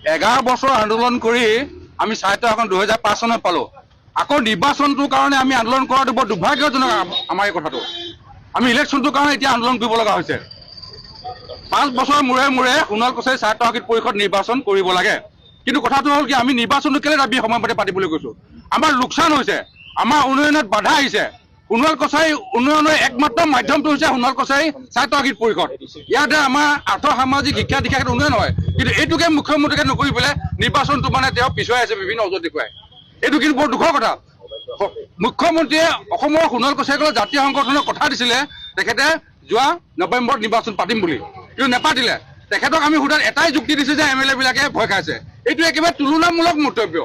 11 বছৰ আন্দোলন কৰি আমি স্বায়ত্ব শাসন 2005 চনত পালোঁ। আকৌ নিৰ্বাচনটোৰ কাৰণে আমি আন্দোলন কৰাটো বৰ দুৰ্ভাগ্যজনক আমাৰ এই কথাটো। আমি ইলেকশ্যনটোৰ কাৰণে এতিয়া আন্দোলন কৰিব লগা হৈছে। 5 বছৰ মূৰে মূৰে সোণোৱাল কছাৰী স্বায়ত্ত শাসিত পৰিষদ নিৰ্বাচন কৰিব লাগে। কিন্তু কথাটো হ'ল কি আমি নিৰ্বাচনটো কেলে দাবী সময়মতে পাতিবলৈ কৈছোঁ। আমাৰ লোকচান হৈছে, আমাৰ উন্নয়নত বাধা আহিছে। সোণোৱাল কছাৰী উন্নয়নৰ একমাত্ৰ মাধ্যমটো হৈছে সোণোৱাল কছাৰী স্বায়ত্ত শাসিত পৰিষদ। ইয়াতে আমাৰ আৰ্থ সামাজিক শিক্ষা দীক্ষাত উন্নয়ন হয়, কিন্তু এইটোকে মুখ্যমন্ত্ৰীকে নকৰি পেলাই নিৰ্বাচনটো মানে তেওঁ পিছুৱাই আছে বিভিন্ন অজুহাত দেখুৱাই। এইটো কিন্তু বৰ দুখৰ কথা। মুখ্যমন্ত্ৰীয়ে অসমৰ সোণোৱাল কছাৰীসকলৰ জাতীয় সংগঠনৰ কথা দিছিলে তেখেতে যোৱা নৱেম্বৰত নিৰ্বাচন পাতিম বুলি, কিন্তু নেপাতিলে। তেখেতক আমি সোধাত এটাই যুক্তি দিছে যে MLA বিলাকে ভয় খাইছে। এইটো একেবাৰে তুলনামূলক মন্তব্য।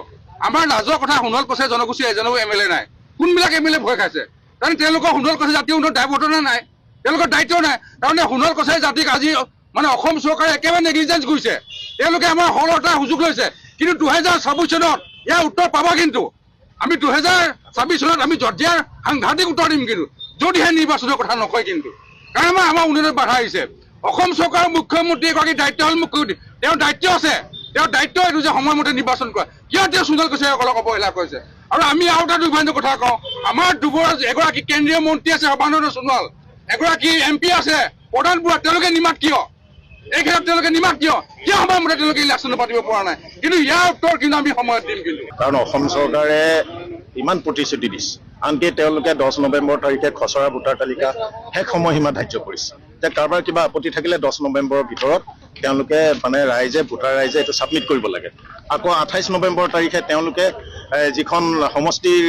আমাৰ লাজৰ কথা, সোণোৱাল কছাৰী জনগোষ্ঠীৰ এজনৰো MLA নাই। কোনবিলাক MLA ভয় খাইছে? কাৰণ তেওঁলোকৰ সোণোৱাল কছাৰী জাতীয় উন্নয়নৰ দায়বদ্ধতা নাই, তেওঁলোকৰ দায়িত্ব নাই। তাৰমানে সোণোৱাল কছাৰী জাতিক আজি মানে অসম চৰকাৰে একেবাৰে নেগলিজেঞ্চ কৰিছে। তেওঁলোকে আমাৰ সৰলতাৰ সুযোগ লৈছে, কিন্তু 2026 চনত ইয়াৰ উত্তৰ পাবা। কিন্তু আমি 2026 চনত আমি জৰ্জিয়াৰ সাংঘাতিক উত্তৰ দিম, কিন্তু যদিহে নিৰ্বাচনৰ কথা নকয়। কিন্তু কাৰণ আমাৰ উন্নয়নত বাধা আহিছে। অসম চৰকাৰৰ মুখ্যমন্ত্ৰী এগৰাকী দায়িত্ব হ'ল মুখ্যমন্ত্ৰী, তেওঁৰ দায়িত্ব আছে, তেওঁৰ দায়িত্ব এইটো যে সময়মতে নিৰ্বাচন কৰা। কিয় তেওঁ সোণোৱাল কছাৰীসকলক অৱহেলা কৰিছে? আৰু আমি আৰু এটা দুৰ্ভাগ্যৰ কথা কওঁ, আমাৰ এগৰাকী কেন্দ্ৰীয় মন্ত্ৰী আছে সৰ্বানন্দ সোণোৱাল, এগৰাকী MP আছে প্ৰধান বুঢ়া, তেওঁলোকে নিমাত কিয়? এই ক্ষেত্ৰত তেওঁলোকে নিমাত কিয়? কিয় সময়মতে তেওঁলোকে ইলেকশ্যন পাতিব পৰা নাই? কিন্তু ইয়াৰ উত্তৰ কিন্তু আমি সময়ত দিম। কিন্তু কাৰণ অসম চৰকাৰে ইমান প্ৰতিশ্ৰুতি দিছে, আনকি তেওঁলোকে 10 নৱেম্বৰ তাৰিখে খচৰা ভোটাৰ তালিকা শেষ সময়সীমা ধাৰ্য কৰিছে যে কাৰোবাৰ কিবা আপত্তি থাকিলে 10 নৱেম্বৰৰ ভিতৰত তেওঁলোকে মানে ভোটাৰ ৰাইজে এইটো ছাবমিট কৰিব লাগে। আকৌ 28 নৱেম্বৰ তাৰিখে তেওঁলোকে যিখন সমষ্টিৰ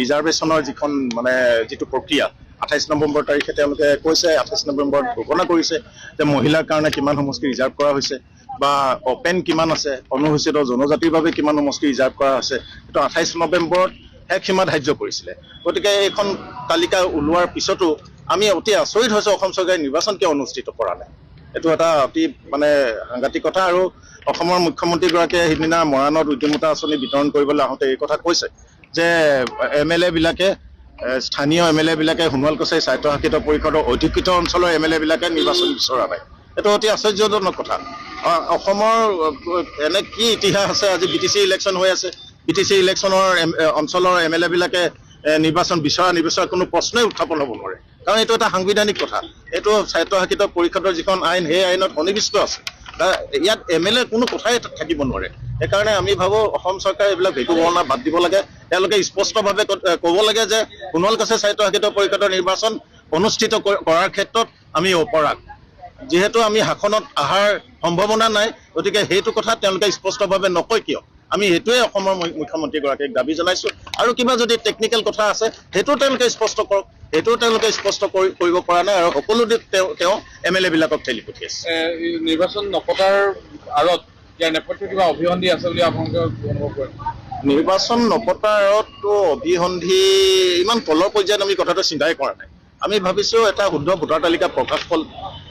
ৰিজাৰ্ভেশ্যনৰ যিখন মানে যিটো প্ৰক্ৰিয়া, 28 নৱেম্বৰ তাৰিখে তেওঁলোকে কৈছে, 28 নৱেম্বৰত ঘোষণা কৰিছে যে মহিলাৰ কাৰণে কিমান সমষ্টি ৰিজাৰ্ভ কৰা হৈছে বা অপেন কিমান আছে, অনুসূচিত জনজাতিৰ বাবে কিমান সমষ্টি ৰিজাৰ্ভ কৰা হৈছে, এইটো 28 নৱেম্বৰত শেষ সীমা ধাৰ্য কৰিছিলে। গতিকে এইখন তালিকা ওলোৱাৰ পিছতো আমি অতি আচৰিত হৈছোঁ অসম চৰকাৰে নিৰ্বাচন কিয় অনুষ্ঠিত কৰা নাই। এইটো এটা অতি মানে সাংঘাতিক কথা। আৰু অসমৰ মুখ্যমন্ত্ৰীগৰাকীয়ে সিদিনা মৰাণত উদ্যমতা আঁচনি বিতৰণ কৰিবলৈ আহোঁতে এই কথা কৈছে যে MLA বিলাকে, স্থানীয় MLA বিলাকে সোণোৱাল কছাৰী স্বায়ত্তশাসিত পৰিষদৰ অধিকৃত অঞ্চলৰ MLA বিলাকে নিৰ্বাচন বিচৰা নাই। এইটো অতি আশ্চৰ্যজনক কথা। অসমৰ এনে কি ইতিহাস আছে? আজি BTC ইলেকশ্যন হৈ আছে, BTC ইলেকশ্যনৰ অঞ্চলৰ MLA বিলাকে নিৰ্বাচন নিবিচৰা কোনো প্ৰশ্নই উত্থাপন হ'ব নোৱাৰে। কাৰণ এইটো এটা সাংবিধানিক কথা। এইটো স্বায়ত্তশাসিত পৰিষদৰ যিখন আইন, সেই আইনত সন্নিৱিষ্ট আছে। ইয়াত MLA কোনো কথাই থাকিব নোৱাৰে। সেইকাৰণে আমি ভাবোঁ অসম চৰকাৰে এইবিলাক ভেকু বৰ্ণনা বাদ দিব লাগে। তেওঁলোকে স্পষ্টভাৱে ক'ব লাগে যে সোণোৱাল কছাৰী স্বায়ত্তশাসিত পৰিষদৰ নিৰ্বাচন অনুষ্ঠিত কৰাৰ ক্ষেত্ৰত আমি অপৰাগ। যিহেতু আমি শাসনত অহাৰ সম্ভাৱনা নাই, গতিকে সেইটো কথা তেওঁলোকে স্পষ্টভাৱে নকয় কিয়? আমি সেইটোৱে অসমৰ মুখ্যমন্ত্ৰীগৰাকীক দাবী জনাইছোঁ। আৰু কিবা যদি টেকনিকেল কথা আছে সেইটো তেওঁলোকে স্পষ্ট কৰক। সেইটোও তেওঁলোকে স্পষ্ট কৰিব পৰা নাই, আৰু সকলো তেওঁ MLA বিলাকক ঠেলি পঠিয়াইছে। নিৰ্বাচন নপতাৰ আঁৰত ইয়াৰ নেপথ্যত কিবা অভিসন্ধি আছে বুলি আপোনালোকে অনুভৱ কৰে? নিৰ্বাচন নপতাৰ আঁৰততো অভিসন্ধি ইমান তলৰ পৰ্যায়ত আমি কথাটো চিন্তাই কৰা নাই। আমি ভাবিছোঁ এটা শুদ্ধ ভোটাৰ তালিকা প্ৰকাশ হ'ল,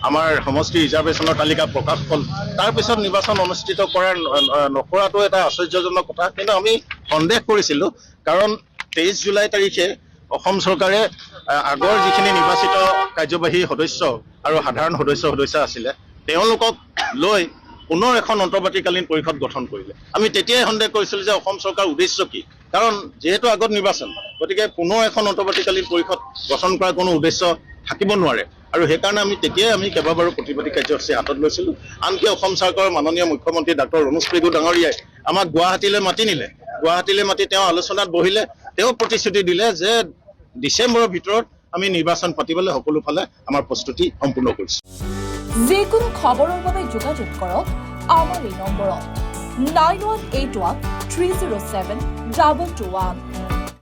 আমাৰ সমষ্টি ৰিজাৰ্ভেশ্যনৰ তালিকা প্ৰকাশ হ'ল, তাৰপিছত নিৰ্বাচন অনুষ্ঠিত নকৰাটো এটা আশ্চৰ্যজনক কথা। কিন্তু আমি সন্দেহ কৰিছিলোঁ, কাৰণ 23 জুলাই তাৰিখে অসম চৰকাৰে আগৰ যিখিনি নিৰ্বাচিত কাৰ্যবাহী সদস্য আৰু সাধাৰণ সদস্য আছিলে তেওঁলোকক লৈ পুনৰ এখন অন্তৰ্বৰ্তীকালীন পৰিষদ গঠন কৰিলে। আমি তেতিয়াই সন্দেহ কৰিছিলোঁ যে অসম চৰকাৰৰ উদ্দেশ্য কি, কাৰণ যিহেতু আগত নিৰ্বাচন, গতিকে পুনৰ এখন অন্তৰ্বৰ্তীকালীন পৰিষদ গঠন কৰাৰ কোনো উদ্দেশ্য থাকিব নোৱাৰে। আৰু সেইকাৰণে আমি কেইবাবাৰো প্ৰতিবাদী কাৰ্যসূচী হাতত লৈছিলোঁ। আনকি অসম চৰকাৰৰ মাননীয় মুখ্যমন্ত্ৰী ডক্টৰ ৰণোজ পেগু ডাঙৰীয়াই আমাক গুৱাহাটীলৈ মাতি নিলে। গুৱাহাটীলৈ মাতি তেওঁ আলোচনাত বহিলে। তেওঁ প্ৰতিশ্ৰুতি দিলে যে ডিচেম্বৰৰ ভিতৰত আমি নিৰ্বাচন পাতিবলৈ সকলো ফালে আমাৰ প্ৰস্তুতি সম্পূৰ্ণ কৰিছোঁ। যিকোনো খবৰৰ বাবে যোগাযোগ কৰক আমাৰ এই নম্বৰত 9181 307 221।